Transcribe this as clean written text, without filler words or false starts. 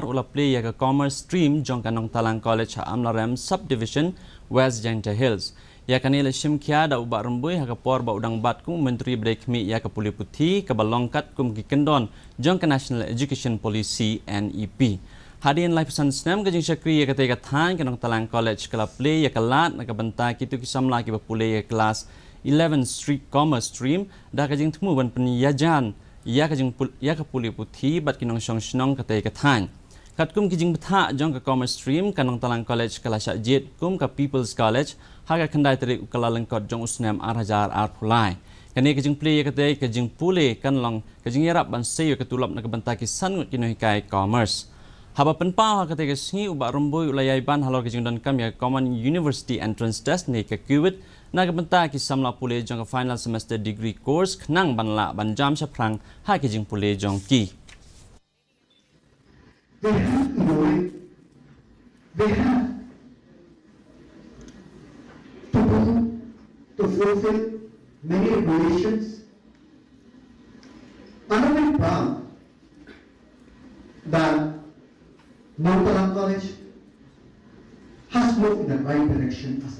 ula play ya commerce stream jong kanong Talang College ha Amlarem Subdivision West Janta Hills. Ya kanila shimkia da uba rembui ha kapor ba udang bat kum menteri brekmi ya ka puli putih ka balongkat kum gikendon jong ka National Education Policy NEP. Hadian live pesan snam ka jing syakri ya katay kathan kanong Talang College kala play ya kalat nakabanta kitu kisamla ki bapulay ya kelas 11 Street Commerce Stream da ka jing temu ban penyajan ya ka puli putih bat kinong syong katay kathan. Kat kum kijing betha jong ka Commerce Stream kanong Talang College kala syajit kum ka People's College haga kendai teri ukala lengkot jong usnam arhajar arpulai. Kani kijing play katay kijing pule kanlong kijing yarap ban sayo katulap nakabanta ki sangut kinohikai commerce. Haba penpau katay kasingi uba rumbui ulayay ban halor kijing don kam ya Common University Entrance Test ni ka Kuwait nakabanta ki samla pule jong ka final semester degree course knang banla banjam saprang ha kijing pule jong ki. They have to know it. They have to do, to fulfill many regulations. I'm very proud that Mount Talang College has moved in the right direction as